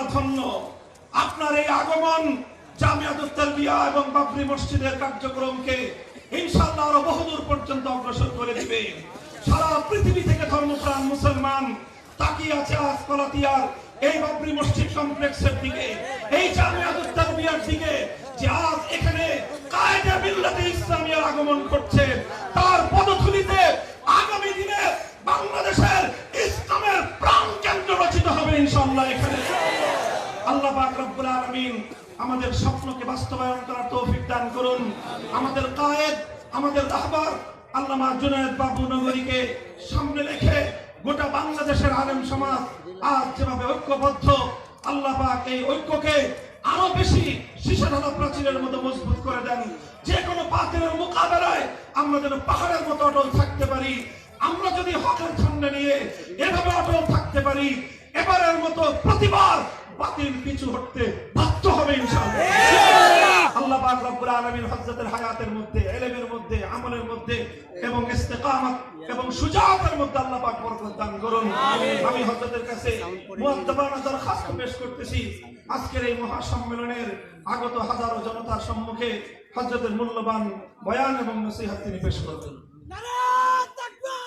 আমরা ধন্য। আপনার এই আগমন জামিয়াতুত তারবিয়া এবং বাবরি মসজিদের কার্যক্রমকে ইনশাআল্লাহ আরো বহুদূর পর্যন্ত অগ্রসর করে দিবে। সারা পৃথিবী থেকে ধর্মপ্রাণ মুসলমান তাকিয়ে আছে আজ কলাতিয়ার এই বাবরি মসজিদ কমপ্লেক্সের দিকে, এই জামিয়াতুত তারবিয়ার দিকে, যে আজ এখানে কায়েদে মিল্লাতে ইসলামিয়ার আগমন করছে। তার পদধূলিতে আগামী দিনে বাংলাদেশের ইসলামের প্রাণ কেন্দ্র রচিত হবে ইনশাআল্লাহ এখানে। আল্লাহ পাক রব্বুল আলামিন আমাদের স্বপ্নকে বাস্তবায়ন করার তৌফিক দান করুন। আমাদের কায়েদ, আমাদের রাহবার আল্লামা জুনায়েদ বাবু নগরীকে সামনে রেখে গোটা বাংলাদেশের আলেম সমাজ আজ যেভাবে ঐক্যবদ্ধ, আল্লাহ পাক এই ঐক্যকে আরো বেশি শীষাঢালা প্রাচীরের মতো মজবুত করে দেন। যে কোনো বাতিলের মোকাবেলায় আমরা যেন পাহাড়ের মতো অটল থাকতে পারি। আমরা যদি হকের ঝান্ডা নিয়ে এভাবে অটল থাকতে পারি, এবারের মতো প্রতিবার বাতিল পিছু হটতে বাধ্য হবে ইনশাআল্লাহ। আল্লাহ পাক রব্বুল আলামিন হযরতের হায়াতের মধ্যে, ইলমের মধ্যে, আমলের মধ্যে এবং ইস্তেকামত এবং সুজাতের মধ্যে আল্লাহ পাক বরকত দান করুন। আমি হযরতের কাছে মুআদ্দাবানা দরখাস্ত পেশ করতেছি, আজকের এই মহা সম্মেলনের আগত হাজারো জনতার সম্মুখে হযরতের মূল্যবান বয়ান এবং নসিহত তিনি পেশ করবেন। নারায়ে তাকবীর,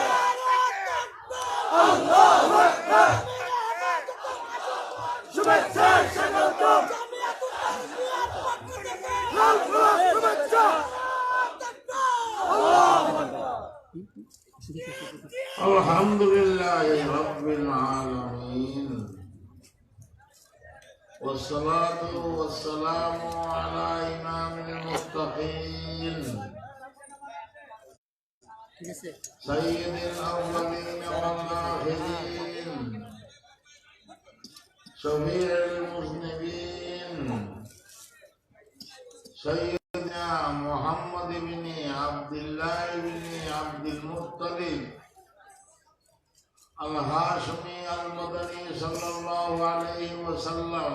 নারায়ে তাকবীর, আল্লাহু আকবার। শুভেচ্ছা স্বাগত জামিয়াতুত তারবিয়ার পক্ষ থেকে লাল গোলাপ শুভেচ্ছা। আলহামদুলিল্লাহি রাব্বিল আলামিন والصلاة والسلام على إمام المتقين سيد الأولين والآخرين شفيع المذنبين سيدنا محمد بن عبد الله بن عبد المطلب الهاشمي المدني صلى الله عليه وسلم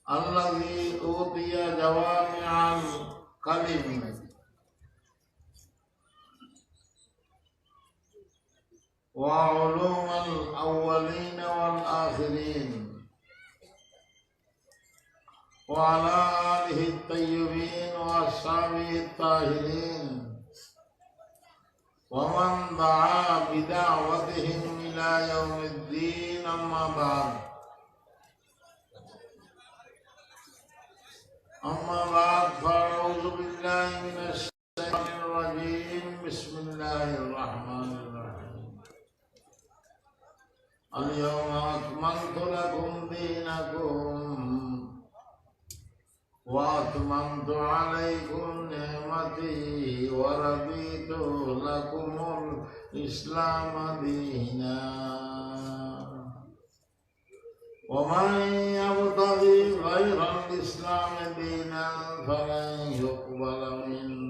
الذي أوتي جوامع الكلم وعلوم الأولين والآخرين وعلى آله الطيبين وأصحابه الطاهرين ومن دعا بدعوتهم إلى يوم الدين. أما بعد فأعوذ بالله من الشيطان الرجيم. بسم الله الرحمن الرحيم. اليوم أكملت لكم دينكم وأتممت عليكم نعمتي ورضيت لكم الإسلام دينا ومن يبتغي غير الإسلام دينا فلن يقبل منه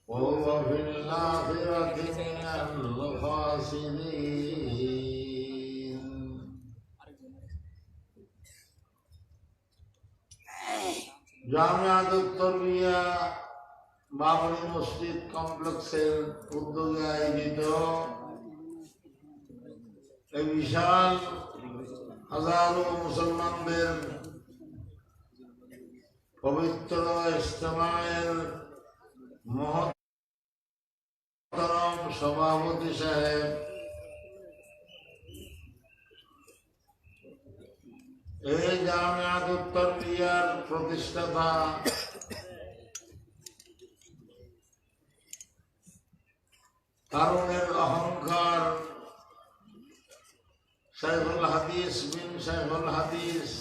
وهو في الآخرة من الخاسرين. জামিয়াতুত তারবিয়া বাবরি মসজিদ কমপ্লেক্সের উদ্যোগে আয়োজিত এই বিশাল হাজারো মুসলমানদের পবিত্র ইজতেমায়ের মহতরম সভাপতি সাহেব, এই জামিয়াতুত তারবিয়ার প্রতিষ্ঠাতা তারুণের অহংকার শাইখুল হাদিস বিন শাইখুল হাদিস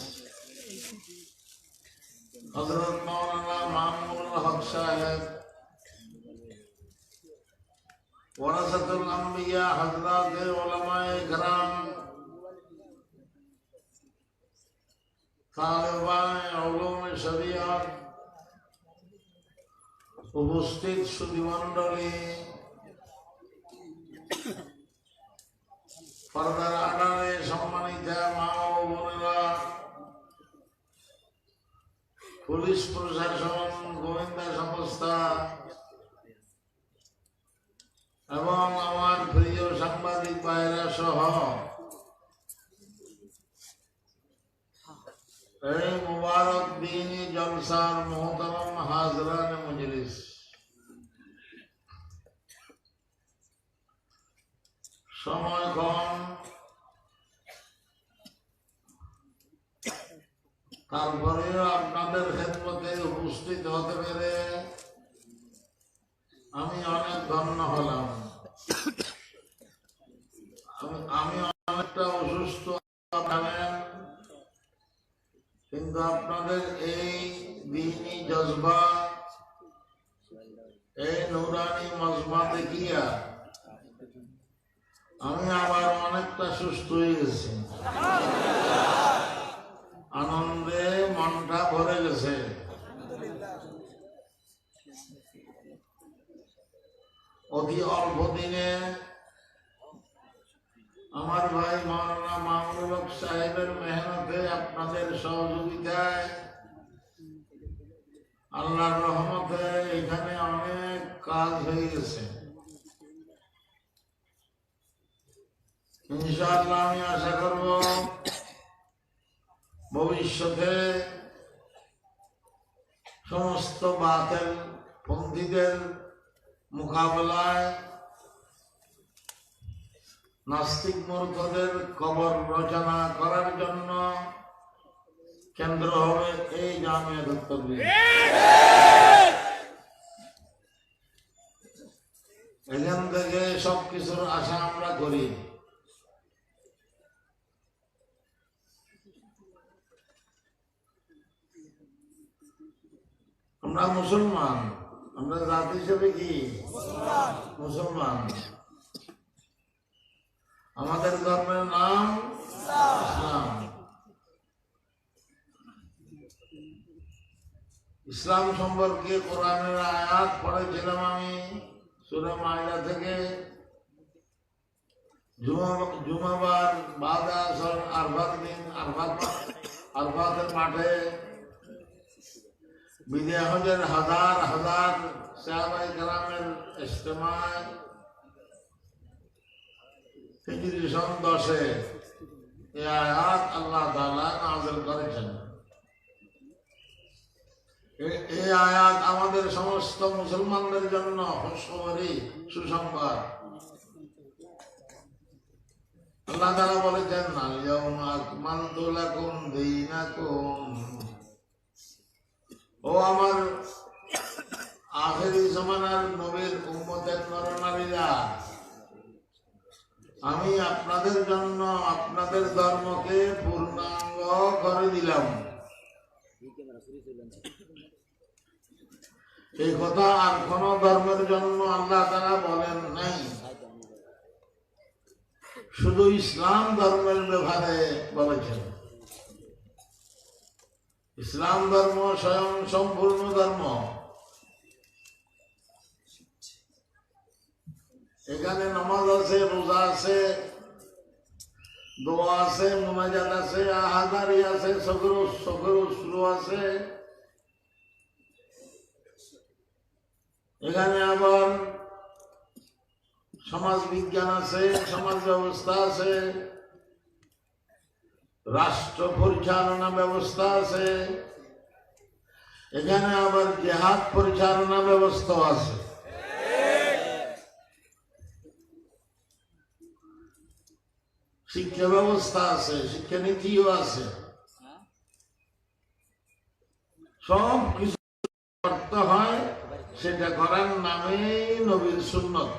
হযরত মাওলানা মামুনুল হক সাহেব, ওয়ারাসাতুল আম্বিয়া হযরতে উলামায়ে কেরাম, তালেবানে উলুমে শরিয়ত, উপস্থিত সুধীমণ্ডলী, পর্দার আড়ালে সম্মানিত মা ও বোনেরা, পুলিশ প্রশাসন, গোয়েন্দা সংস্থা, এবং আমার প্রিয় সাংবাদিক ভাইরা সহ এই মুবারক দিনী জলসার মোহতারাম হাজরান মজলিস, সময় কম, তারপরেও আপনাদের খেদমতে উপস্থিত হতে পেরে আমি অনেক ধন্য হলাম। আমি অনেকটা অসুস্থ জানেন, কিন্তু আপনাদের এই দ্বীনি জজবা, এই নুরানি মজমা দেখিয়া আমি আবার অনেকটা সুস্থ হয়ে গেছি। আনন্দে মনটা ভরে গেছে। অতি অল্প দিনে আমার ভাই মাওলানা মামুনুল হক সাহেবের মেহনতে, আপনাদের সহযোগিতায়, আল্লাহর রহমতে এখানে অনেক কাজ হয়ে গেছে। ইনশাআল্লাহ আমি আশা করব ভবিষ্যতে সমস্ত বাতিল পন্থীদের মোকাবেলায়, নাস্তিক মূর্খদের কবর রচনা করার জন্য কেন্দ্র হবে এই জামিয়াতুত তাবলীগ। এখান থেকে সবকিছুর আশা আমরা করি। আমরা মুসলমান, আমরা জাতি হিসেবে কি মুসলমান। আমাদের ধর্মের নাম ইসলাম। ইসলাম সম্পর্কে কোরআনের আয়াত পড়েছিলাম আমি সূরা মাইদা থেকে। জুমাবার বাদ আসর আরফাত দিন, আরফাতের মাঠে বিদায় হজের হাজার হাজার সাহাবায়ে কেরামের ইজতেমায় হিজরি সন 10-এ এই আয়াত আল্লাহ তাআলা নাযিল করেছেন। এই আয়াত আমাদের সমস্ত মুসলমানদের জন্য খুশখবরি, সুসংবাদ। আল্লাহ তাআলা বলেছেন, আল ইয়াউমা আকমালতু লাকুম দীনাকুম। ও আমার আখেরি জামানার নবীর উম্মতের নরনারীরা, আমি আপনাদের জন্য আপনাদের ধর্মকে পূর্ণাঙ্গ করে দিলাম। এই কথা আর কোন ধর্মের জন্য আল্লাহ তাআলা বলেন নাই, শুধু ইসলাম ধর্মের ব্যাপারে বলেছেন। ইসলাম ধর্ম স্বয়ং সম্পূর্ণ ধর্ম। এখানে নামাজ আছে, রোজা আছে, দোয়া আছে, মুনাজাত আছে, আহাদারি আছে, শকর উসরু আছে। এখানে আবার সমাজ বিজ্ঞান আছে, সমাজ ব্যবস্থা আছে, রাষ্ট্র পরিচালনা ব্যবস্থা আছে। এখানে আবার জিহাদ পরিচালনা ব্যবস্থা আছে। শিক্ষা ব্যবস্থা আছে, শিক্ষানীতিও আছে। সব কিছু করতে হয়, সেটা করার নামে নবীর সুন্নত।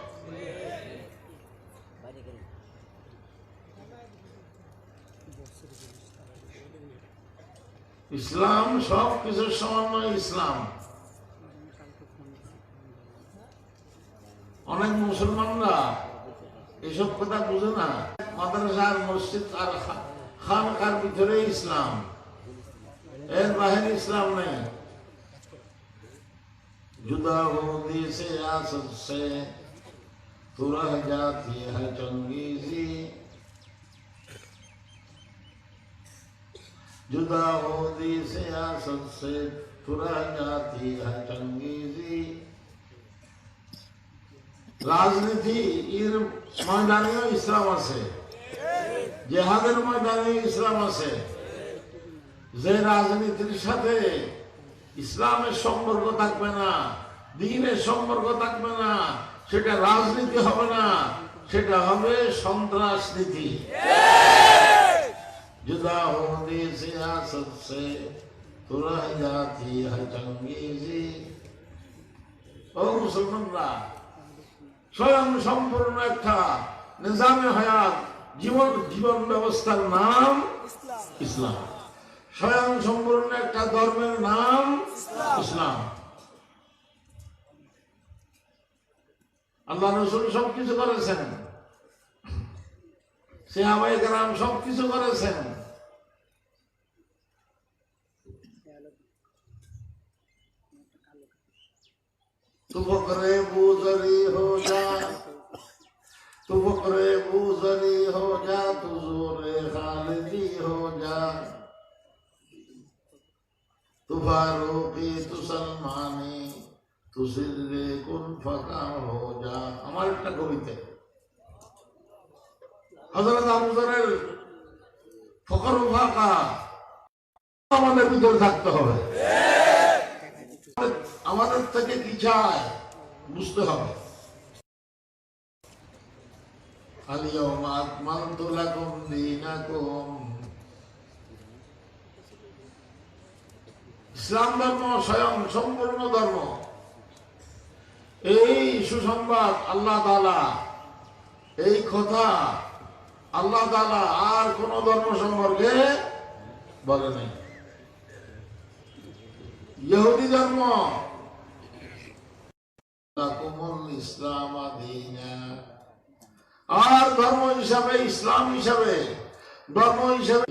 ইসলাম সব কিছুর সমন্বয় ইসলাম। অনেক মুসলমানরা এসব কথা বুঝে না। মাদ্রাসার, মসজিদ আর খানকার ভিতরে ইসলাম, এর বাহিরে ইসলাম নেই। जुदा होने से आसत से तू रह जाती है चंगेजी, जुदा होने से आसत से तू रह जाती है चंगेजी। রাজনীতি এর ময়দানেও ইসলাম আছে, জেহাদের ময়দানে ইসলাম আছে। যে রাজনীতির সাথে ইসলামের সম্পর্ক থাকবে না, দ্বীনের সম্পর্ক থাকবে না, সেটা রাজনীতি হবে না, সেটা হবে সন্ত্রাসনীতি। जुदा होने सियासत से तुरा जाती है चंगेजी। ও মুসলমানরা, স্বয়ং সম্পূর্ণ একটা নিজামে হায়াত জীবন ব্যবস্থার নাম ইসলাম। স্বয়ং সম্পূর্ণ একটা ধর্মের নাম ইসলাম। আল্লাহ রাসূল সবকিছু করেছেন, সাহাবায়ে কেরাম সবকিছু করেছেন। तू बकरे बूजरी हो जा, तू बकरे बूजरी हो जा, तू जोरे खालिदी हो जा, तू फारूकी तू सलमानी तू सिर्रे कुन फका हो जा। আমার একটা কবিতা হযরত আবু যরের ফকর ফাকা আমাদের ভিতরে থাকতে হবে। আমাদের থেকে কি চায় বুঝতে হবে। আলিয়াউমা আকমালতু লাকুম দীনাকুম। ইসলাম ধর্ম স্বয়ং সম্পূর্ণ ধর্ম। এই সুসংবাদ আল্লাহ তাআলা, এই কথা আল্লাহ তাআলা আর কোন ধর্ম সম্পর্কে বলে নাই। ইহুদি ধর্ম ইসলাম আর ধর্ম হিসাবে ইসলাম হিসাবে ধর্ম হিসাবে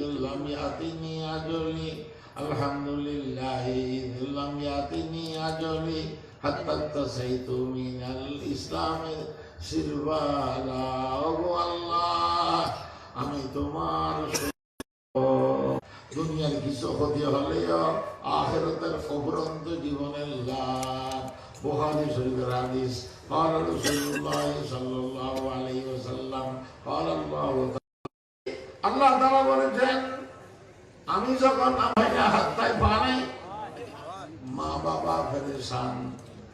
আলহামদুলিল্লাহ আমি তোমার দুনিয়ার কিছু ক্ষতি হলেও আখিরাতের অফুরন্ত জীবনের লাভ। বুখারী শরীফের হাদিস, قال رسول الله صلى الله عليه وسلم قال الله আল্লাহ তাআলা বলেছেন, আমি যখন আমার হাতটায় পানি, মা বাবা পেরেশান,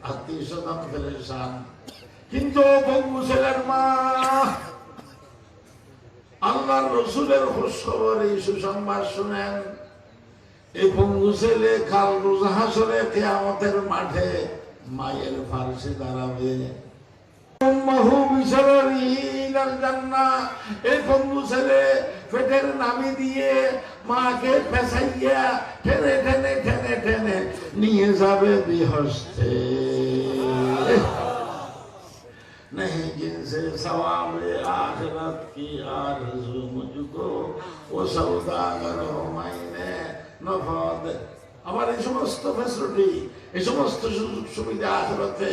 আত্মীয় স্বজন পেরেশান, কিন্তু বঙ্গু ছেলের মা আল্লাহর রসুলের খোঁজখবর এই সুসংবাদ শুনেন। এই পঙ্গু ছেলে কাল রোজ হাসরে কিয়ামতের মাঠে মায়ের ফারসে দাঁড়াবে। এই পঙ্গু ছেলে পেটের নামি দিয়ে মাকে পেছাইয়া ঠেনে ঠেনে ঠেনে ঠেনে নিয়ে যাবে বিহস্তে। नहीं जिनसे सवाब आखिरत की आरज़ू मुझको वो सौदागर हो मैंने नफाद। আমার এই সমস্ত ফ্যাসিলিটি, এই সমস্ত সুযোগ সুবিধা আখিরাতে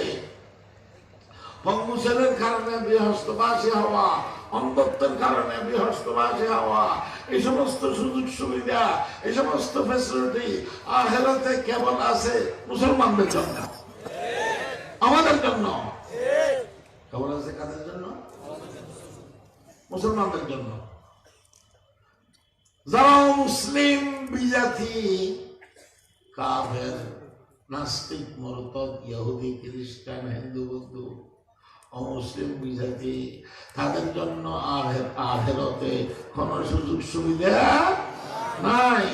পঙ্গু ছেলের কারণে বৃহস্পতিবাসী হওয়া, অন্ধত্বের কারণে বৃহস্পতিবাসী হওয়া, এই সমস্ত সুযোগ সুবিধা, এই সমস্ত ফ্যাসিলিটি আখিরাতে কেবল আছে মুসলমানদের জন্য, আমাদের জন্য। কেবল আছে কাদের জন্য? মুসলমানদের জন্য। যারা মুসলিম বিজাতি, কাফের, নাস্তিক, মুরতাদ, ইহুদি, খ্রিস্টান, হিন্দু, বৌদ্ধ, অমুসলিম বিজাতি, তাদের জন্য আখিরাতে কোনো সুযোগ সুবিধা নাই।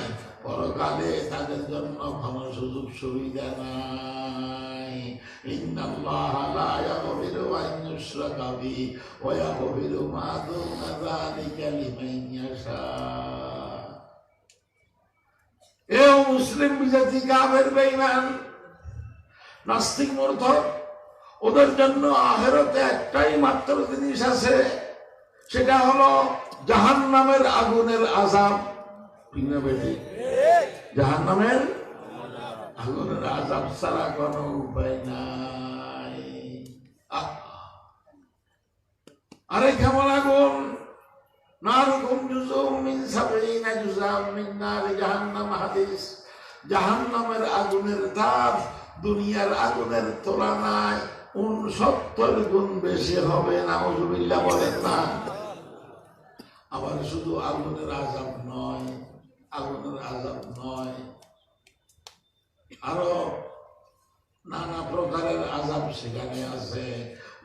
পরকালে তাদের জন্য কোনো সুযোগ সুবিধা নাই। ইন্নাল্লাহা লা ইয়াগফিরু আন ইউশরাকা বিহি ওয়া ইয়াগফিরু মা দুনা যালিকা লিমান ইয়াশা। এ মুসলিম বিজাতি, কাফের, বেঈমান, নাস্তিক, মুরতাদ, ওদের জন্য আখিরাতে একটাই মাত্র জিনিস আছে, সেটা হলো জাহান্নামের আগুনের আযাব। জাহান্নামের আগুনের আযাব ছাড়া কোনো উপায় নাই। আরে কেমন আগুন? নারুকুম জুজুম মিন সাবঈনা জুজাম মিন নারি জাহান্নাম। হাদিস, জাহান্নামের আগুনের তাপ দুনিয়ার আগুনের তুলনায় 69 গুণ বেশি হবে, নাউজুবিল্লাহ বলেন না। আবার শুধু আগুনের আযাব নয়, আগুনের আযাব নয়, আরো নানা প্রকারের আযাব সেখানে আছে।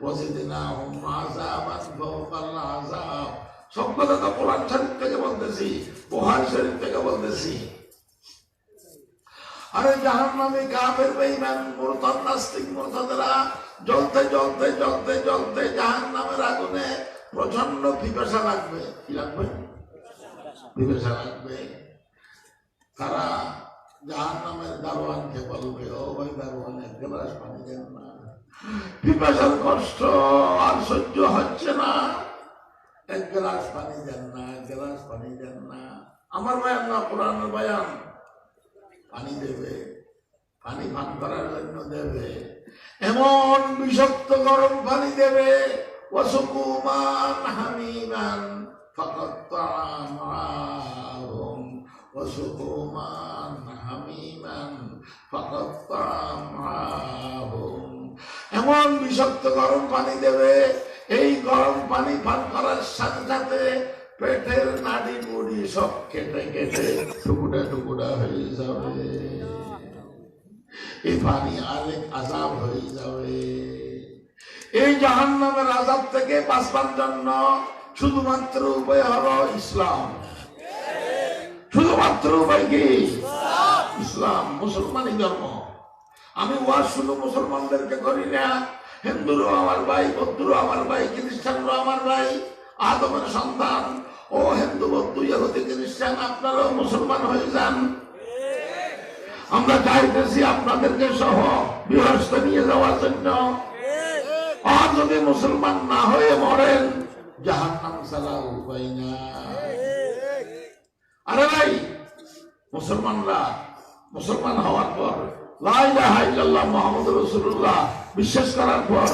ওয়াজিদনাহুম আযাবান ফাওকাল আযাব। সব কথা তো কোরআন শরীফ থেকে বলতেছি, বুখারী শরীফ থেকে বলতেছি। আরে জাহান্নামে কাফের বেঈমান মুরতাদ নাস্তিক মুরতাদরা জ্বলতে জ্বলতে জ্বলতে জ্বলতে জাহান্নামের আগুনে প্রচন্ড পিপাসা লাগবে। কি লাগবে? পিপাসা লাগবে। তারা জাহান্নামের দারোয়ানকে বলবে, ও ভাই দারোয়ান, এক গ্লাস পানি দেন না, পিপাসার কষ্ট আর সহ্য হচ্ছে না, এক গ্লাস পানি দেন না, এক গ্লাস পানি দেন না। আমার বয়ান না, কোরআনের বয়ান। পানি দেবে, পানি পান করার জন্য দেবে, এমন বিষাক্ত গরম পানি দেবে। ওয়াসুকুমান হামিমান ফাকাত্তাআ মাআহুম, ওয়াসুকুমান হামিমান ফাকাত্তাআ মাআহুম। এমন বিষাক্ত গরম পানি দেবে, এই গরম পানি পান করার সাথে সাথে পেটের নাড়ি বুড়ি সব কেটে কেটে টুকুরা টুকুরা হয়ে যাবে। এই পানি আরেক আযাব হয়ে যাবে। এই জাহান্নামের আযাব থেকে বাঁচবার জন্য শুধুমাত্র উপায় হলো ইসলাম। শুধুমাত্র উপায় কি? ইসলাম, মুসলমানি ধর্ম। আমি ওয়াজ শুধু মুসলমানদেরকে করি না, হিন্দুরও আমার ভাই, বৌদ্ধরও আমার ভাই, খ্রিস্টানরাও আমার ভাই, আদমের সন্তান। ও হিন্দু, বৌদ্ধ, ইহুদি, খ্রিস্টান, আপনারাও মুসলমান হয়ে যান। আমরা চাইতেছি আপনাদেরকে সহ বৃহস্পতি নিয়ে যাওয়ার জন্য। আর যদি মুসলমান না হয়ে মরেন, জাহান্নাম ছাড়া উপায় না। আরে ভাই, মুসলমানরা মুসলমান হওয়ার পর, লা ইলাহা ইল্লাল্লাহ মুহাম্মাদুর রাসূলুল্লাহ বিশ্বাস করার পর,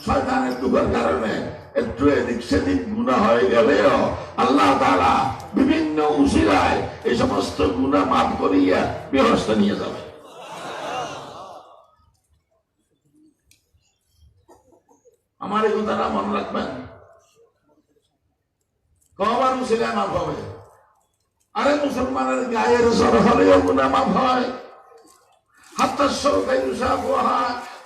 শয়তানের দুঃখের কারণে একটু এদিক সেদিক গুনাহ হয়ে গেলেও আল্লাহ তাআলা বিভিন্ন উসিলায় এই সমস্ত গুনাহ মাফ করিয়া বেহেশতে নিয়ে যাবে। আমার এই কথাটা মনে রাখবেন। কবার উসিলায় মাফ হবে? আরে মুসলমানের গায়ের জ্বর হলেও গুনাহ মাফ হয়।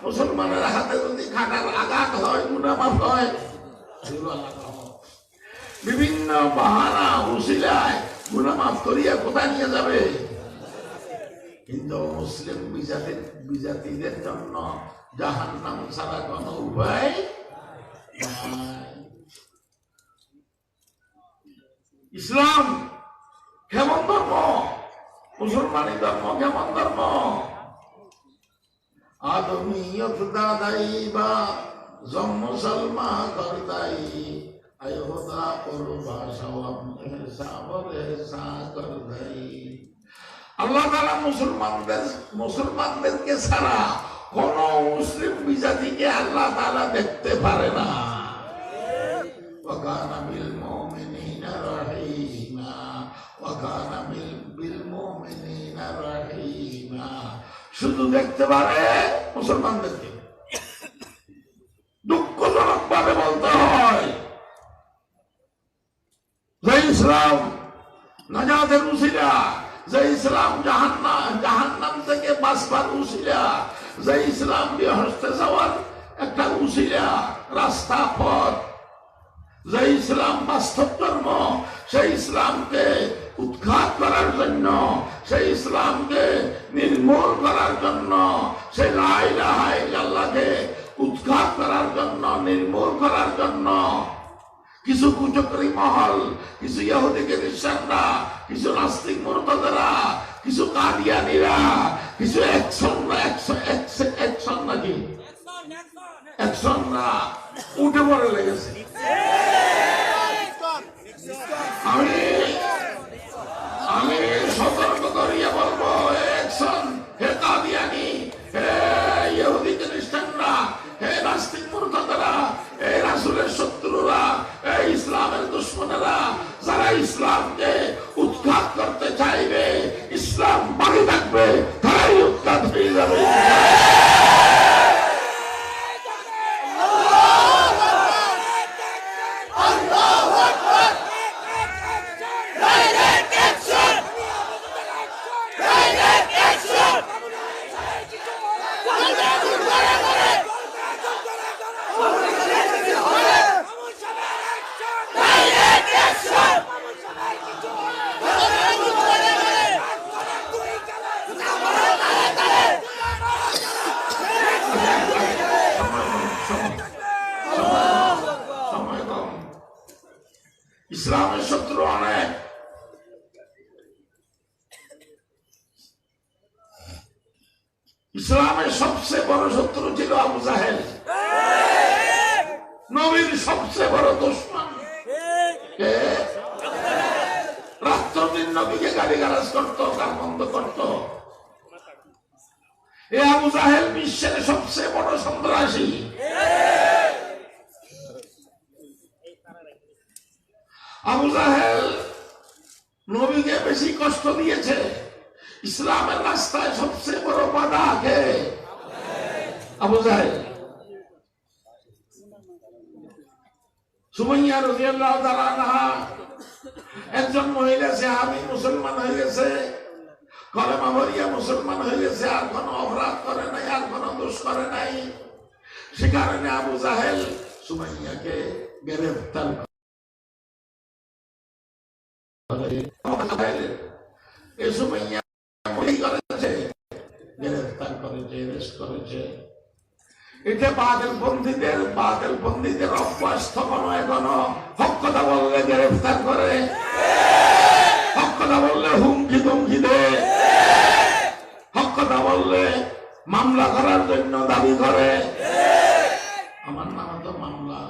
মুসলমানের হাতে যদি খাটার আঘাত হয়, গুনাহ মাফ হয়। বিভিন্ন বাহানা উসিলায় গুনাহ মাফ করিয়া কোথায় নিয়ে যাবে? কিন্তু মুসলিম বিজাতিদের জন্য জাহান্নাম ছাড়া কোন উপায় নাই। ইসলাম কেমন ধর্ম? মুসলমানি ধর্ম কেমন ধর্ম? আদমিয়ত দাদাই বা জন্ম সালমা করদাই আয়োদা করবা সওয়াব হিসাব এহসা করদাই। আল্লাহ তাআলা মুসলমানদেরকে ছাড়া কোন মুসলিম বিজাতিকে আল্লাহ তাআলা দেখতে পারে না। ওয়া কানা বিল মুমিনিনা রাহিমা, ওয়া কানা বিল মুমিনিনা রাহিমা। শুধু দেখতে পারে মুসলমানদেরকে। দুঃখজনক ভাবে বলতে হয় যে ইসলাম নাজাতের উসিলা, যে ইসলাম জাহান্নাম থেকে বাঁচবার উসিলা, যে ইসলাম বেহেশতে যাওয়ার একটা উসিলা, রাস্তা, পথ, যে ইসলাম বাস্তব ধর্ম, সেই ইসলামকে উৎখাত করার জন্য, সেই ইসলামকে নির্মূল করার জন্য, সেই লা ইলাহা ইল্লাল্লাহকে উৎখাত করার জন্য, নির্মূল করার জন্য কিছু কুচক্রী মহল, কিছু ইহুদি খ্রিস্টানরা, কিছু নাস্তিক মুরতাদরা, কিছু কাদিয়ানীরা, কিছু অ্যাকশনরা উঠে পড়ে লেগেছে। আমি সতর্ক করিয়া বলবো, অ্যাকশন, হে কাদিয়ানী, হে ইহুদি খ্রিস্টানরা, হে নাস্তিক মুরতাদরা, হে রাসূলের শত্রুরা, হে ইসলামের দুশমনেরা, যারা ইসলামকে উৎখাত করতে চাইবে, ইসলাম বাকি থাকবে, তারাই উৎখাত হয়ে যাবে। ইসলামের সবচেয়ে বড় শত্রু ছিল আবু জাহেল, নবীর সবচেয়ে বড় দুশমন কে? রাত্রদিন নবীকে গালিগালাজ করতো, গাল বন্ধ করতো। এ আবু জাহেল বিশ্বের সবচেয়ে বড় সন্ত্রাসী। আবু জাহেল নবীকে বেশি কষ্ট দিয়েছে। ইসলামের রাস্তায় সবচেয়ে বড় বাধা কে? আবু জাহেল। সুমাইয়া রাদিয়াল্লাহু তাআলা আনহা একজন মহিলা সাহাবী মুসলমান হয়ে গেছে, কলেমা পড়িয়া মুসলমান হয়ে গেছে, আর কোনো অপরাধ করে নাই, আর কোনো দোষ করে নাই। সে কারণে আবু জাহেল সুমাইয়াকে গ্রেফতার এটা বাতিলপন্থীদের অভ্যাস তখনো এখনো। হক কথা বললে গ্রেফতার করে, হক কথা বললে হুমকি ধমকি দেয়, হক কথা বললে মামলা করার জন্য দাবি করে। আমার নামে তো মামলা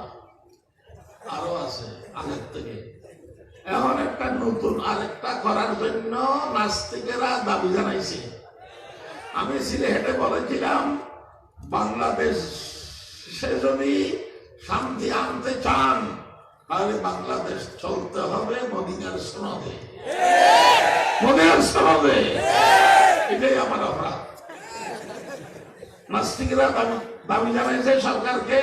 আরো আছে আগের থেকে, এখন একটা নতুন আরেকটা করার জন্য নাস্তিকেরা দাবি জানাইছে। আমি সিলেটে বলেছিলাম, বাংলাদেশে যদি শান্তি আনতে চান তাহলে বাংলাদেশ চলতে হবে মদিনার সনদে, মদিনার সনদে। এটাই আমার অপরাধ। নাস্তিকেরা দাবি জানাইছে সরকারকে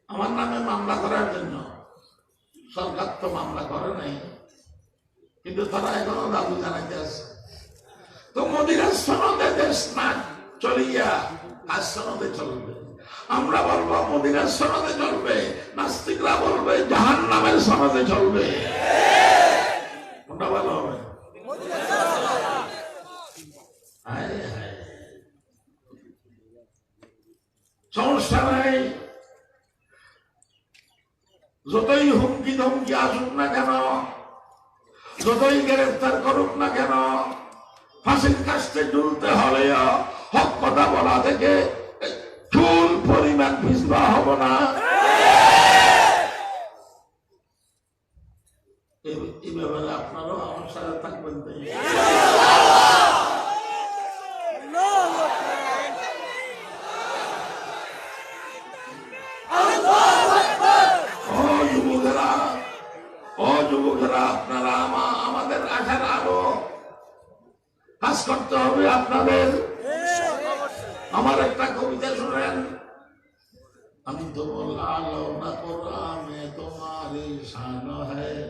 আমার নামে মামলা করার জন্য। সরকার তো মামলা করে নাই, কিন্তু তারা এখনো দাবি জানাইতে আছে। তো মদিনার সনদে দেশ না চলিয়া কাজ সনদে চলবে। আমরা বলবো মদিনার সনদে চলবে, নাস্তিকরা বলবে জাহান্নামের সনদে চলবে। কোনটা ভালো হবে? সমস্যা নাই, যতই হুমকি ধমকি আসুক না কেন, যতই গ্রেফতার করুক না কেন, ফাঁসির কাস্তে ঝুলতে হলেও হক কথা বলা থেকে চুল পরিমাণ পিছপা হব না। এই ব্যাপারে আপনারাও আমার সাথে থাকবেন। যুবকেরা আপনারা আমাদের আশার আলো কাজ করতে হবে আপনাদের। আমার একটা কবিতা শুনেন। আমি তো লালো না কোরআনে তোমারি শান হ্যায়,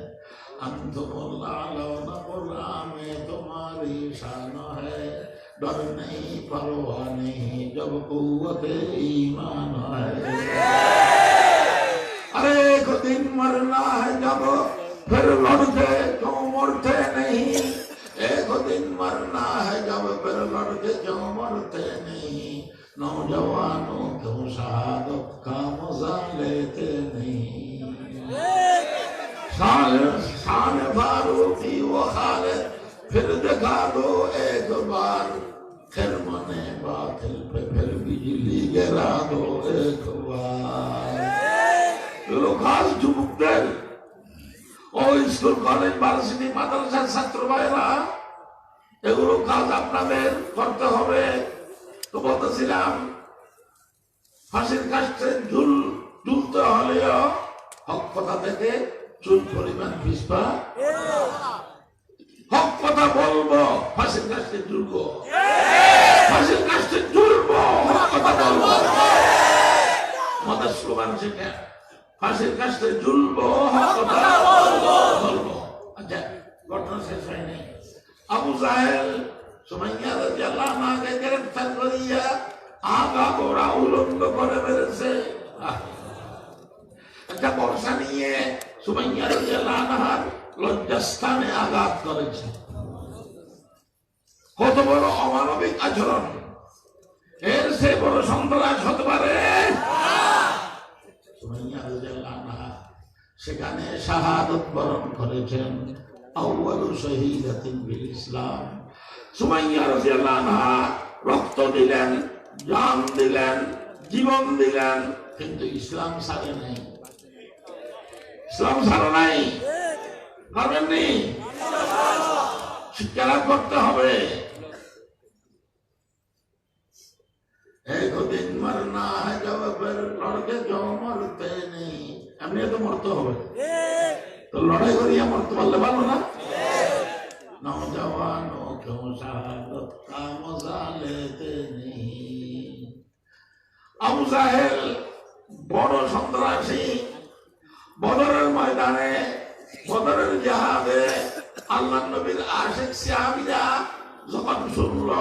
আমি তো লালো না কোরআনে তোমারি শান হ্যায়, डर नहीं परवाह नहीं जब कुव्वते ईमान है। अरे एक दिन मरना है जब फिर लड़के क्यों मरते नहीं, एक दिन मरना है जब फिर लड़के क्यों मरते नहीं, नौजवानों क्यों शहादत का मजा लेते नहीं। शान फारूकी वो खालिद फिर दिखा दो एक बार, फिर मने बातिल पे फिर बिजली गिरा दो एक बार। लोग खास যুবকদের ও স্কুল কলেজ ভার্সিটি মাদ্রাসার ছাত্র ভাইরা, এগুলো কাজ আপনাদের করতে হবে। তো বলতেছিলাম, ফাঁসির কাস্তে ঝুলতে হলেও হক কথা থেকে চুল পরিমাণ পিছপা। হক কথা বলবো, ফাঁসির কাস্তে ঝুলবো, ফাঁসির কাস্তে ঝুলবো, হক কথা বলবো। আমাদের স্লোগান সেটা, ফাঁসির কাস্তে ঝুলবো, হক কথা বলবো। আচ্ছা, ঘটনা শেষ হয়নি। আবু জাহেল সুমাইয়া রাদিয়াল্লাহু আনহাকে গ্রেফতার করিয়া আগা গোড়া উলঙ্গ করে মেরেছে। একটা বর্ষা নিয়ে সুমাইয়া রাদিয়াল্লাহু আনহার লজ্জাস্থানে আঘাত করেছে। কত বড় অমানবিক আচরণ! এর সে বড় সন্ত্রাস হতে পারে? সুমাইয়া রাদিয়াল্লাহু আনহা সেখানে শাহাদাত বরণ করেছেন। আউয়ালু শহীদাতিন বিল ইসলাম। সুমাইয়া রাদিয়াল্লাহু আনহা রক্ত দিলেন, জান দিলেন, জীবন দিলেন, কিন্তু ইসলাম ছাড়ে নাই। ইসলাম ছাড়ে নাই, পারবেননি? শিক্ষা করতে হবে। একদিন মরনা है जब फिर लड़के जो मरते नहीं, এমনি তো মরতে হবে। তো লড়াই করিয়া মরতে পারলে ভালো না? नौजवानों क्यों शहादत का मजा लेते नहीं। আবু জাহেল বড় সন্ত্রাসী। বদরের ময়দানে, বদরের জিহাদে আল্লাহ নবীর আশিক সাহাবীরা যখন শুনল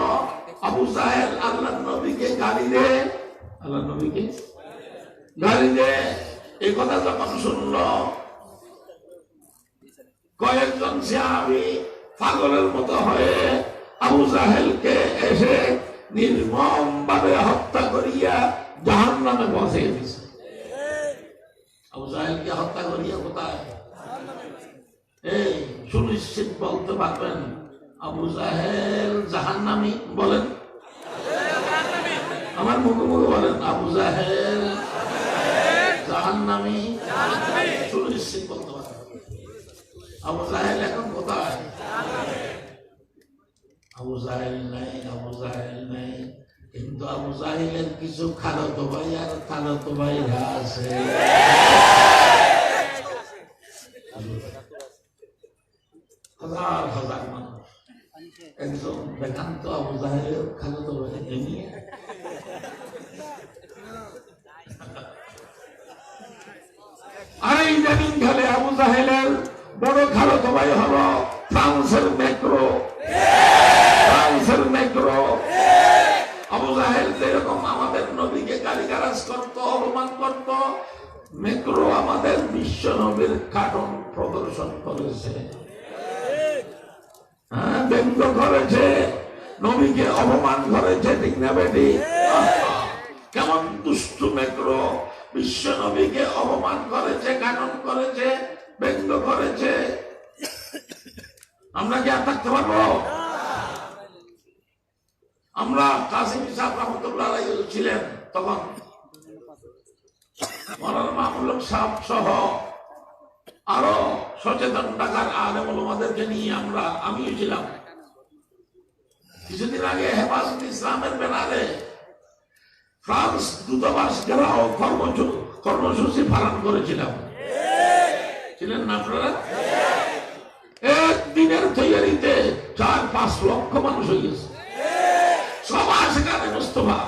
আবু জাহেল আল্লাহ নবীকে গালি দেয়, আল্লাহ নবীকে গালি দেয়, এই কথা যখন শুনল কয়েকজন সাহাবী পাগলের মতো হয়ে আবু জাহেলকে এসে নির্মম ভাবে হত্যা করিয়া জাহান্নামে বসিয়ে দিছে। আবু জাহেলকে হত্যা করিয়া কোথায়? এই সুনিশ্চিত বলতে পারবেন আবু জাহেল জাহান্নামী? বলেন, আমার মুখে মুখে বলেন আবু জাহেল জাহান্নামী। সুনিশ্চিত বলতে পারবেন। আবু জাহেল এখন কোথায়? আবু জাহেল নাই, আবু জাহেল নাই, কিন্তু আবু জাহেলের কিছু খালাতো ভাই আর খালাতো ভাইরা আছে। হাজার হাজার মানুষ একজন বেদান্ত আবু জাহেলের খালাতো ভাইকে নিয়ে আর ইদানিং খেলে আবু জাহেলের বড় খালাতো ভাই হলো ফ্রান্সের ম্যাক্রো। ফ্রান্সের ম্যাক্রো। আবু জাহেল যেরকম আমাদের নবীকে গালিগালাজ করত, অপমান করত, ম্যাক্রো আমাদের বিশ্ব নবীর কার্টুন প্রদর্শন করেছে, ব্যঙ্গ করেছে, নবীকে অপমান করেছে, ঠিক না বেটি? কেমন দুষ্টু ম্যাক্রো বিশ্ব নবীকে অপমান করেছে, কার্টুন করেছে, ব্যঙ্গ করেছে। আমরা কি আর থাকতে পারবো? আমরা কাসিম সাহেব রহমতুল্লাহ আলাইহি ছিলেন তখন, মাওলানা মামুনুল হক সাহেব সহ আরো সচেতন ঢাকার আলেম ওলামাদেরকে নিয়ে আমিও ছিলাম। কিছুদিন আগে হেফাজত ইসলামের ব্যানারে ফ্রান্স দূতাবাস ঘেরাও কর্মসূচি পালন করেছিলাম। ছিলেন না আপনারা? একদিনের তৈরিতে 4-5 লক্ষ মানুষ হয়ে গেছে। সবার সেখানে মুস্তফা।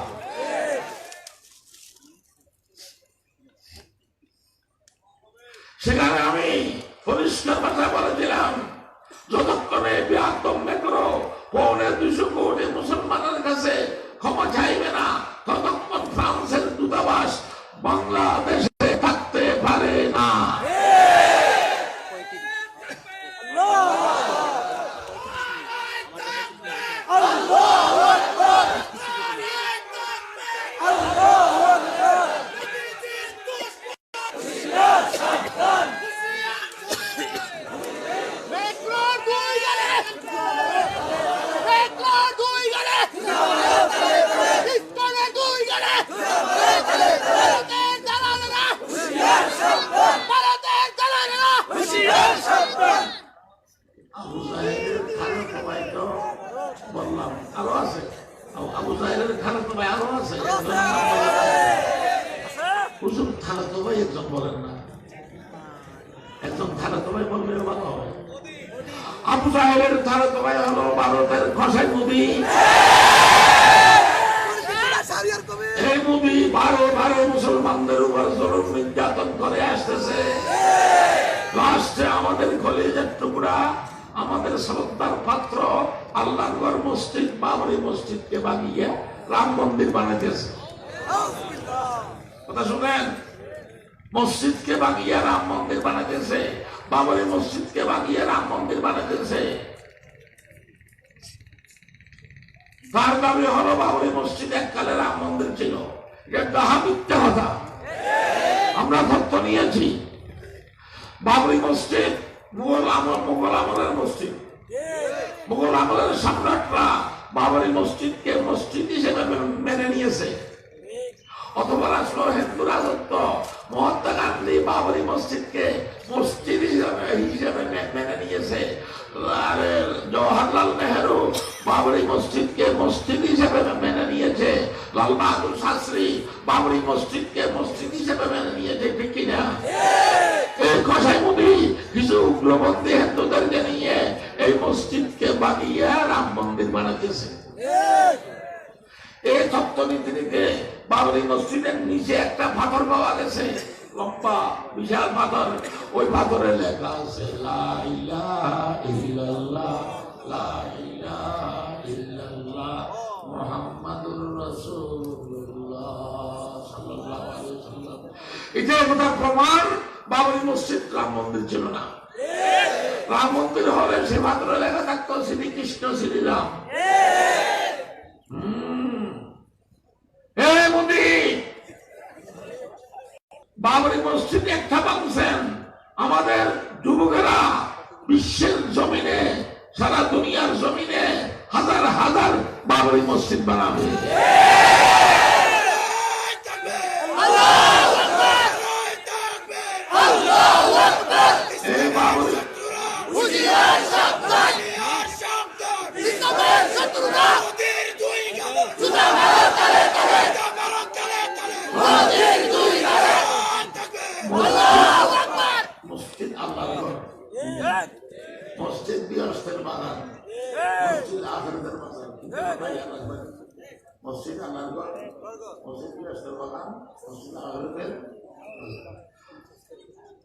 সেখানে আমি পরিষ্কার কথা বলেছিলাম, যতক্ষণে বৃহত্তম ম্যাক্রো 250 কোটি মুসলমানের কাছে ক্ষমা চাইবে না, ততক্ষণ ফ্রান্সের দূতাবাস বাংলাদেশে থাকতে পারে না। আবু জাহেলের খালাতো ভাই তো বললাম, আরো আছে। আবু জাহেলের খালাতো ভাই আরো আছে। হুজুর খালাতো ভাই একজন বলেন না, একজন খালাতো ভাই বললে ভালো হবে। আবু জাহেলের খালাতো ভাই হলো ভারতের খসাই নবী। এই নবী 12 মুসলমানদের উপর জুলুম নির্যাতন করে আসতেছে। লাস্টে আমাদের কলেজের টুকরা, আমাদের শ্রদ্ধার পাত্র আল্লাহর ঘর মসজিদ বাবরি মসজিদকে বানিয়ে রাম মন্দির বানাইতেছে। কথা শুনেন, মসজিদকে বানিয়ে রাম মন্দির বানাইতেছে, বাবরি মসজিদকে বানিয়ে রাম মন্দির বানাইতেছে। তার দাবি হলো বাবরি মসজিদ এককালে রাম মন্দির ছিল। এটা মিথ্যা কথা। আমরা তথ্য নিয়েছি, বাবরি মসজিদ মুঘল আমলের মসজিদ। মুঘল আমলের সম্রাটরা বাবরি মসজিদকে মসজিদ হিসেবে মেনে নিয়েছে, অথবা রাষ্ট্র হিন্দু রাজত্ব মহাত্মা গান্ধী বাবরি মসজিদকে মসজিদ হিসেবে মেনে নিয়েছে, আর জওহরলাল নেহেরু বাবরি মসজিদকে মসজিদ হিসেবে মেনে নিয়েছে, লাল বাহাদুর শাস্ত্রী বাবরি মসজিদকে মসজিদ হিসেবে মেনে নিয়েছে, ঠিক কিনা? এই কসাই মুনি কিছু উগ্রপন্থী হিন্দুদেরকে নিয়ে এই মসজিদকে বানিয়ে রাম মন্দির বানাতেছে। এই তত্ত্বনীতিতে বাবরি মসজিদের নিচে একটা পাথর পাওয়া গেছে, লম্বা বিশাল পাথর। ওই পাথরে লেখা আছে লা ইলাহা ইল্লাল্লাহ, লা ইলাহা ইল্লাল্লাহ মুহাম্মাদুর রাসূলুল্লাহ সাল্লাল্লাহু আলাইহি ওয়াসাল্লাম। এটা একটা প্রমাণ বাবরি মসজিদ রাম মন্দির ছিল না। রাম মন্দির হলে সে পাথরে লেখা থাকতো শ্রীকৃষ্ণ শ্রীরাম। বাবরি মসজিদ একটা ভাঙছেন, আমাদের যুবকেরা বিশ্বের জমিনে, সারা দুনিয়ার জমিনে হাজার হাজার বাবরি মসজিদ বানাবে। মসজিদ আল্লাহর ঘর, মসজিদ বিহস্তের বাগান, মসজিদ আখেরাতের বাগান। মসজিদ আল্লাহর ঘর, মসজিদ বিহস্তের বাগান, মসজিদ আখেরাতের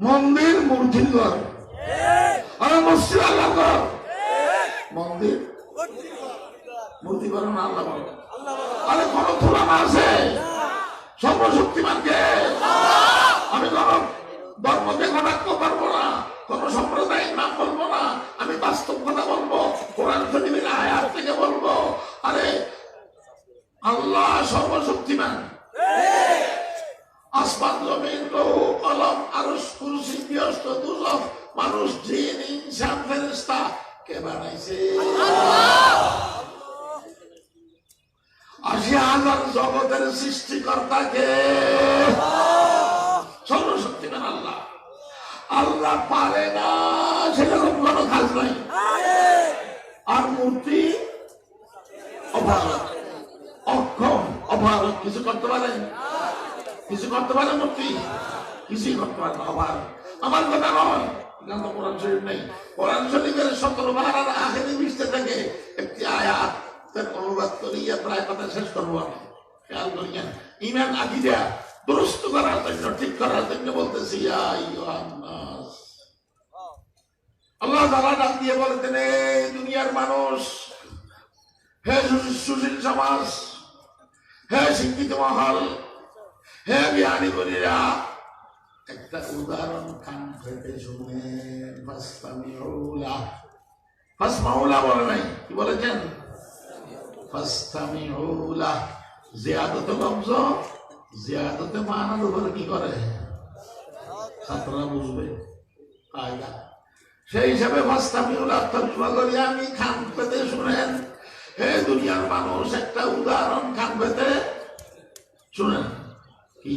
মন্দির মূর্তির ঘর। আর মসজিদ আল্লাহর ঘর, মন্দির মূর্তি ঘর না আল্লাহ ঘর। আরে কোন তুলনা আছে সর্বশক্তিমানকে? আমি কোন ধর্মকে কটাক্ষ করবো না, কোন সম্প্রদায়ের নাম বলবো না, আমি বাস্তব কথা বলবো, কোরআন শরীফের আয়াত থেকে বলবো। আরে আল্লাহ সর্বশক্তিমান, আসমান জমিন লৌহ কলম আরশ কুরসি বিহস্ত দুজখ মানুষ জিন ইনসান ফেরেশতা কে বানাইছে? ৮০,০০০ জগতের সৃষ্টিকর্তাকে, সর্বশক্তিমান আল্লাহ। আল্লাহ পারে না সেরকম কোন কাজ নাই। আর মূর্তি অপারক, অক্ষম, অপারক, কিছু করতে পারেন? কিছু করতে পারে মূর্তি? কিছুই করতে পারে না, অপারক। আমার কথা নয়, এখানে কোরআন শরীফ নেই। কোরআন শরীফের ১৭ পারার আখেরি পৃষ্ঠা থেকে একটি আয়াত অনুবাদ করিয়া প্রায় কথা শেষ করবো আমি। খেয়াল করিয়া ইমান আকিদা দুরুস্ত করার জন্য, ঠিক করার জন্য বলতেছি, আল্লাহ তাআলা ডাক দিয়ে বলতেন, এই দুনিয়ার মানুষ, হে সুশীল সমাজ, হে শিক্ষিত মহল, হে জ্ঞানী গুণীরা, একটা উদাহরণ কান পেতে শুনে ফাসতামিউলা। ফাসমাউলা বলে নাই, কি বলেছেন? ফাসতামিউলা। জিয়াদতে লফজ, জিয়াদতে মানার উপরে কি করে ছাত্ররা বুঝবে কায়দা। সেই হিসাবে ফাসতামিউলা তর্জমা করি আমি, কান পেতে শুনেন। হে দুনিয়ার মানুষ, একটা উদাহরণ কান পেতে শুনেন। কি?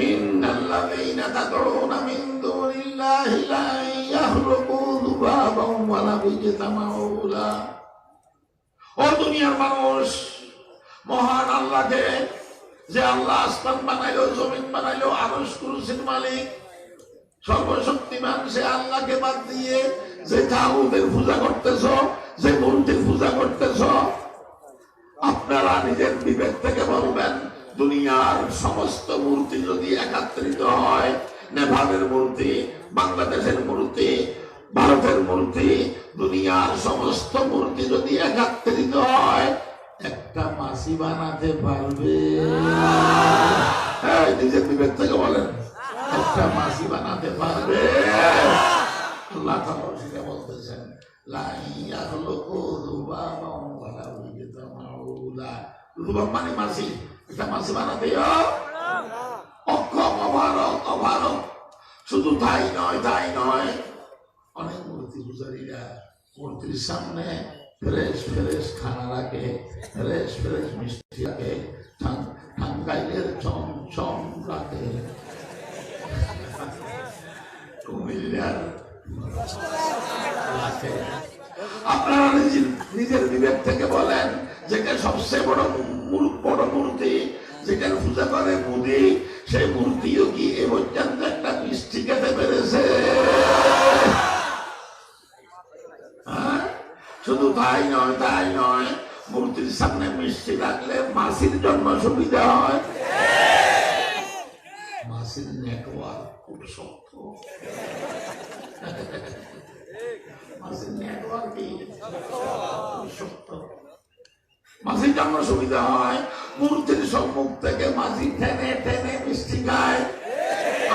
ইন্নাল্লাযীনা তাদউনা মিন দুনিল্লাহি লা ইয়াখলুকু যুবাবান ওয়া লা ইয়াজতামাউ লা। ও দুনিয়ার মানুষ, মহান আল্লাহকে, যে আল্লাহ আসমান বানাইলো, জমিন বানাইলো, আরশ কুরসির মালিক, সর্বশক্তিমান, সে আল্লাহকে বাদ দিয়ে যে তাগুতের পূজা করতেছ, যে মূর্তির পূজা করতেছ, আপনারা নিজের বিবেক থেকে বলবেন, দুনিয়ার সমস্ত মূর্তি যদি একত্রিত হয়, নেপালের মূর্তি, বাংলাদেশের মূর্তি, ভারতের মূর্তি, দুনিয়ার সমস্ত মূর্তি যদি একত্রিত হয়, একটা মাসি বানাতে পারবে? নিজের বিবেক থেকে বলেন, একটা মাসি বানাতে পারবে? আল্লাহ তাআলা সেটা বলতেছেন, লা ইয়াখলুকু যুবাবান ওয়া লা ইয়াজতামাউ লা। যুবাব মানে মাসি, একটা মাসি বানাতে অক্ষম, অপারক, অপারক। শুধু তাই নয়, তাই নয়, অনেক মূর্তি পূজারীরা মূর্তির সামনে ফ্রেশ ফ্রেশ খানা রাখে, ফ্রেশ ফ্রেশ মিষ্টি রাখে, টাঙ্গাইলের চমচম রাখে, কুমিল্লার রাখে। আপনারা নিজের বিবেক থেকে বলেন, যেটা সবচেয়ে বড় মূর্তি, যেটার পূজা করে মুদি, সেই মূর্তিও কি এ পর্যন্ত একটা মিষ্টি খেতে পেরেছে? শুধু তাই নয়, মূর্তির সামনে মিষ্টি রাখলে মাসির জন্য সুবিধা হয়। মাসির নেটওয়ার্ক খুব শক্ত, মাসির নেটওয়ার্ক শক্ত, মাসির জন্য সুবিধা হয়। মূর্তির সম্মুখ থেকে মাসি টেনে টেনে মিষ্টি খায়।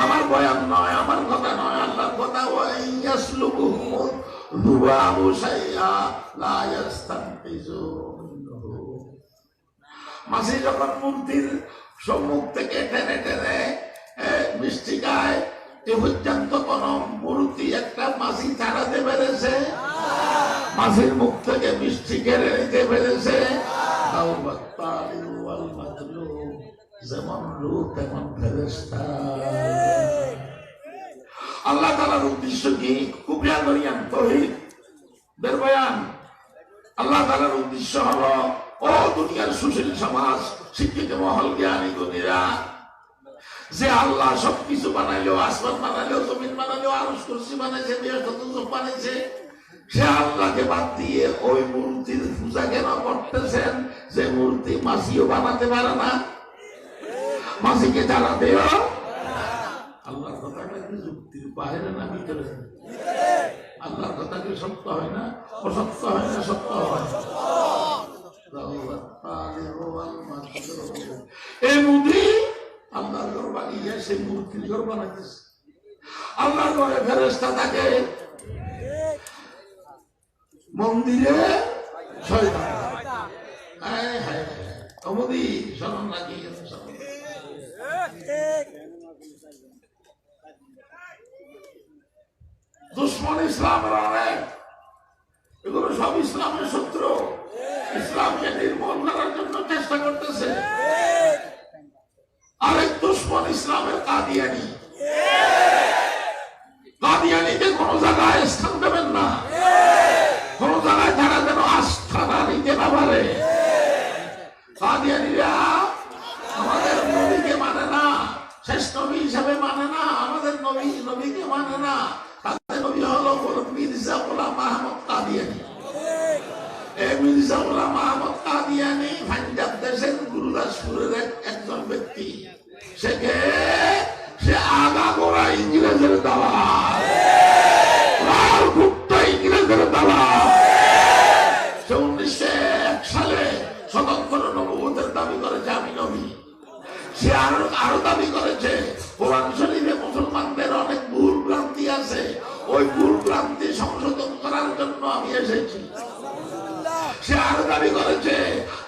আমার বয়ান নয়, আমার কথা নয়, আল্লাহর কথা। মাসি যখন মূর্তির সম্মুখ থেকে টেনে টেনে মিষ্টি খায়, এ পর্যন্ত কোন মূর্তি একটা মাসি ছাড়াতে পেরেছে? মাসির মুখ থেকে মিষ্টি কেড়ে নিতে পেরেছে? যেমন রূপ তেমন ফেরেশতা। আল্লাহ তাআলার উদ্দেশ্য কি? খুব খেয়াল করিয়েন, তাওহীদ বের বয়ান। আল্লাহ তাআলার উদ্দেশ্য হলো, ও দুনিয়ার সুশীল সমাজ, শিক্ষিত মহল, জ্ঞানী গুণীরা, যে আল্লাহ সবকিছু বানাইলো, আসমান বানাইলো, জমিন বানাইলো, আরশ কুরসি বানাইছে, বানাইছে, সে আল্লাহকে বাদ দিয়ে ওই মূর্তির পূজা কেন করতেছেন? যে মূর্তি মাসিও বানাতে পারে না, মাসিকে জ্বালাতেও। আল্লাহর কথাটা কি যুক্তির বাইরে না ভিতরে? আল্লাহর কথা কি সত্য হয় না? অসত্য হয় না? সত্য হয়। এই মুদি আল্লাহর ঘর বানিয়ে সেই মূর্তির ঘর বানাইতেছে। আল্লাহর ঘরে ফেরেশতা থাকে, মন্দিরে শয়তান। অমুদি শরণ লাগিয়ে গেছে। দুশ্মন ইসলামের অনেক, এগুলো সব ইসলামের শত্রু, ইসলামকে নির্মূল করার জন্য চেষ্টা করতেছে। আরেক দুশ্মন ইসলামের কাদিয়ানি। কাদিয়ানিকে কোন জায়গায় স্থান দেবেন না, কোন জায়গায় তারা যেন আস্থা না নিতে না পারে। কাদিয়ানিরা আমাদের নবীকে মানে না, শেষ নবী হিসাবে মানে না, আমাদের নবীকে মানে না। তাদের নবী হলো মির্জা গোলাম আহমদ কাদিয়ানি। এই মির্জা গোলাম আহমদ কাদিয়ানি পাঞ্জাব দেশের গুরুদাসপুরের একজন ব্যক্তি। সে আগাগোড়া ইংরেজের দালাল, লাল কুত্তা ইংরেজের দালাল। সে 1901 সালে স্বতন্ত্র নবুয়তের দাবি করেছে, আমি নবী। সে আরো দাবি করেছে কোরআন শরীফে মুসলমানদের অনেক ভুল ভ্রান্তি আছে, ওই ভুল ভ্রান্তি সংশোধন করার জন্য আমি এসেছি। সে আরো দাবি করেছে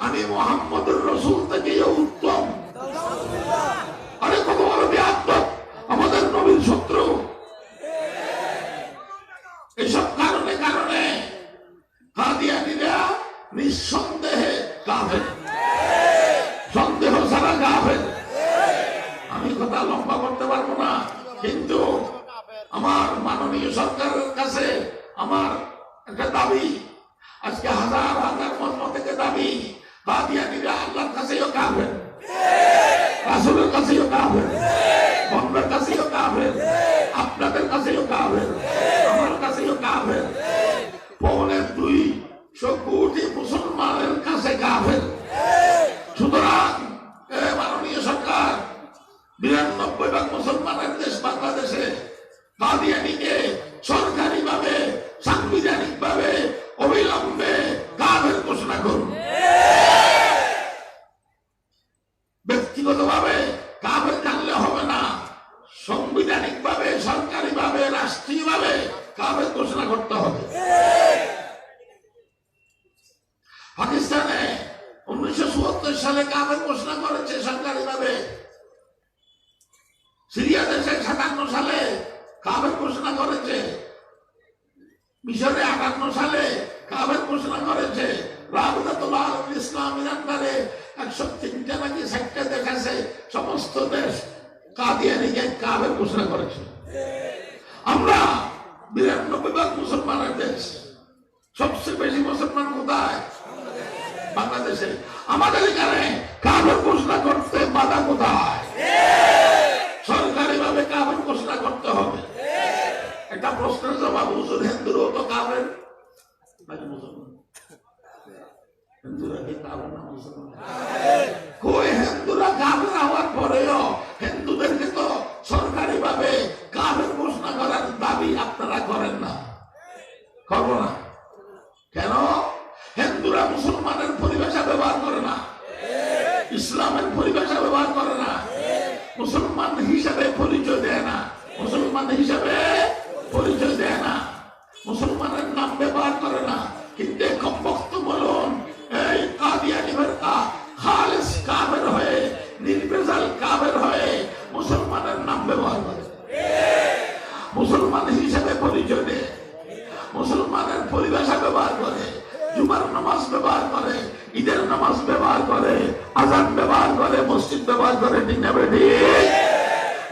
আমি মুহাম্মদুর রাসূল থেকে উত্তম। আরে কত বড় বিয়াদব, আমাদের নবীর শত্রু। এসব কারণে কাদিয়ানীরা নিঃসন্দেহে কাফের, সন্দেহ ছাড়া কাফের। আমি কথা লম্বা করতে পারবো না, কিন্তু আমার মাননীয় সরকারের কাছে আমার একটা দাবি, আজকে হাজার হাজার মত থেকে দাবি, কাদিয়ানীরা আল্লাহর কাছেও কাফের, রাসূলের কাছেও কাফের, বন্ধের কাছেও কাফের, আপনাদের কাছেও কাফের, আমার কাছেও কাফের, 2.25 কোটি মুসলমানের কাছে কাফের। সুতরাং মাননীয় সরকার, 92% মুসলমানের দেশ বাংলাদেশে, কাদিয়ানীকে সরকারি ভাবে, সাংবিধানিক ভাবে অবিলম্বে কাফের ঘোষণা করুন। ব্যক্তিগত ভাবে কাফের জানলে হবে না, সাংবিধানিক ভাবে, সরকারি ভাবে, রাষ্ট্রীয় ভাবে কাফের ঘোষণা করতে হবে। পাকিস্তানে 1974 সালে কাফের ঘোষণা করেছে সরকারি ভাবে। সিরিয়া দেশে 57 সালে কাফের ঘোষণা করেছে। মিশরে 58 সালে কাফের ঘোষণা করেছে। জামাতুল আলম ইসলামের আন্ডারে 103টা নাকি 60টা দেশ আছে, সমস্ত দেশ কাদিয়ানীকে কাফের ঘোষণা করেছে। আমরা 92% মুসলমানের দেশ, সবচেয়ে বেশি মুসলমান কোথায়? বাংলাদেশে। আমাদের এখানে কাফের ঘোষণা করতে বাধা কোথায়? সরকারি ভাবে কাফের ঘোষণা করতে হবে। একটা প্রশ্নের জবাব, হুজুর হিন্দুরাও তো কাফের নাকি মুসলমান? হিন্দুরা কি কাফের না মুসলমান? কই হিন্দুরা কাফের হওয়ার পরেও হিন্দুদেরকে তো সরকারি ভাবে কাফের ঘোষণা করার দাবি আপনারা করেন না, করবো না কেন? হিন্দুরা মুসলমানের পরিভাষা ব্যবহার করে না, ইসলামের পরিভাষা ব্যবহার করে না, মুসলমান হিসাবে পরিচয় দেয় না, মুসলমান হিসাবে পরিচয় দেয় না, মুসলমানের নাম ব্যবহার করে না। কিন্তু কমবক্ত বলুন, এই কাদিয়ানী ফিরকা খালিস কাফের হয়ে, নির্ভেজাল কাফের হয়ে মুসলমানের নাম ব্যবহার করে, মুসলমান হিসাবে পরিচয় দেয়, মুসলমানের পরিভাষা ব্যবহার করে, জুমার নামাজ ব্যবহার করে, ঈদের নামাজ ব্যবহার করে, আজান ব্যবহার করে, মসজিদ ব্যবহার করে, ঠিক না বেটি?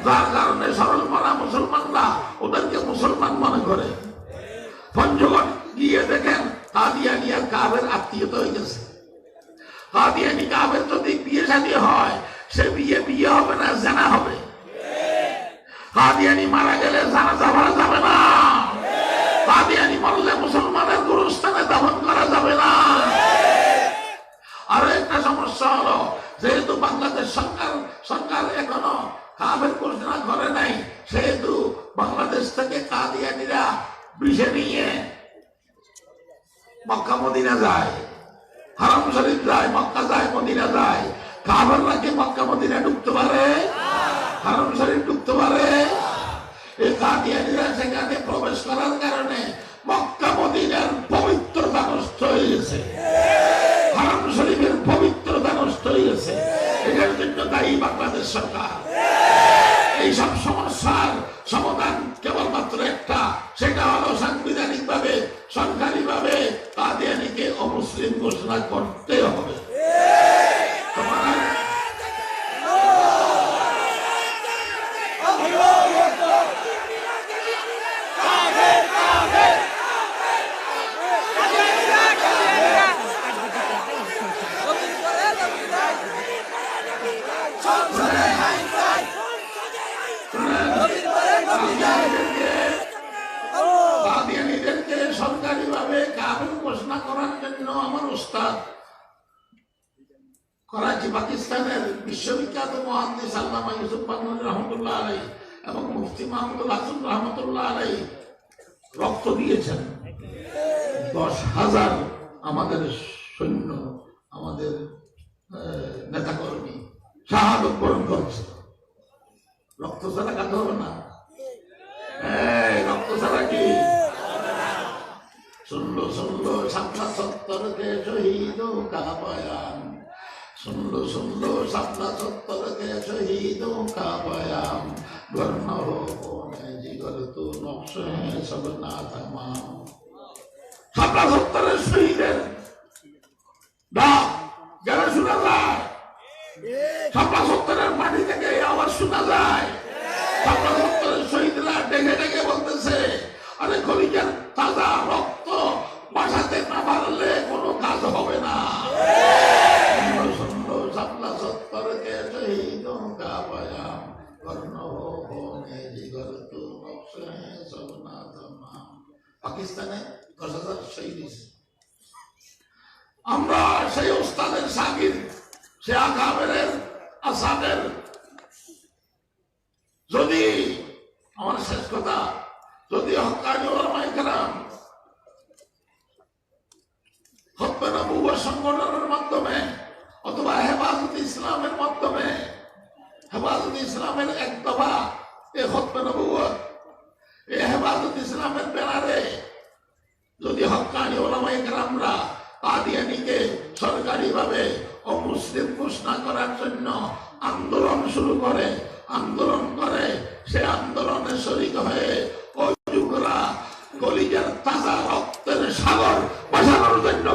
যার কারণে সরল মনা মুসলমানরা ওদেরকে মুসলমান মনে করে। পঞ্চগড় গিয়ে দেখেন কাদিয়ানী আর কাফের আত্মীয়তা হয়ে গেছে। কাদিয়ানী কাফের যদি বিয়ে শাদী হয়, সে বিয়ে হবে না, জানা হবে। কাদিয়ানী মারা গেলে জানাজা পড়া যাবে না, কাদিয়ানী মরলে মুসলমানের গুরুস্থানে দাফন করা যাবে না। আরো একটা সমস্যা হলো, যেহেতু বাংলাদেশ সরকার এখনো কাফের ঘোষণা করে নাই, সেহেতু বাংলাদেশ থেকে কাদিয়ানীরা বিষে নিয়ে মক্কা মদিনা যায়, হারাম শরীফ যায়, মক্কা যায়, মদিনা যায়। কাফেররা কি মক্কা মদিনা ঢুকতে পারে? হারাম শরীফ ঢুকতে পারে? এই কাদিয়ানীরা সেখানে প্রবেশ করার কারণে মক্কা মদিনার পবিত্রতা নষ্ট হয়ে গেছে, হারাম শরীফের পবিত্রতা নষ্ট হয়ে গেছে। এটার জন্য দায়ী বাংলাদেশ সরকার। এইসব সমস্যার সমাধান কেবলমাত্র একটা, সেটা হলো সাংবিধানিক ভাবে, সরকারি ভাবে কাদিয়ানীকে অমুসলিম ঘোষণা করতে হবে। কাদিয়ানীদেরকে সরকারি ভাবে কাফের ঘোষণা করার জন্য আমার উস্তাদ করাচি পাকিস্তানের বিশ্ববিখ্যাত মুহাদ্দিস আল্লামা ইউসুফ পানওয়ারি রহমতুল্লাহ আলাইহি এবং মুফতি মাহমুদুল হাসান রহমতুল্লাহ আলাইহি রক্ত দিয়েছেন। 10,000 আমাদের সৈন্য, আমাদের নেতাকর্মী শাহাদত বরণ করছে। রক্ত ছাড়া কাজ হবে না, রক্ত ছাড়া কি? सुन लो सपना 70 के शहीदों का बयान, सुन लो सपना 70 के शहीदों का बयान, वरना हो जिगर तो नक्शे हैं सब ना तमाम। सपना 70 शहीदेर डाक যারা শোনা যায়, সপনা 70 মাটি থেকে আওয়াজ শোনা যায়। সপনা 70 শহীদরা ডেকে ডেকে বলতেছে, আরে কলিজার তাজা রক্ত বাসাতে না পারলে কোনো কাজ হবে না। সপনা 70 के शहीदों का बयान, वरना हो जिगर तो नक्शे हैं सब ना तमाम। পাকিস্তানে 10,000 শহীদ। আমরা সেই ওস্তাদের শাগির্দ, সে আকাবেরের আসাদের, যদি আমার শেষ কথা, যদি হক্কানি উলামায়ে কেরাম খুতবা নবুওয়াত সংগঠনের মাধ্যমে অথবা হেফাজত ইসলামের মাধ্যমে, হেফাজত ইসলামের এক দফা এই খুতবা নবুওয়াত, এই হেফাজত ইসলামের ব্যানারে যদি হক্কানি উলামায়ে কেরামরা কাদিয়ানীকে সরকারি ভাবে অমুসলিম ঘোষণা করার জন্য আন্দোলন শুরু করে, সে আন্দোলনে শরীক হয়ে ওই যুবকরা কলিজার তাজা রক্তের সাগর বাঁচানোর জন্য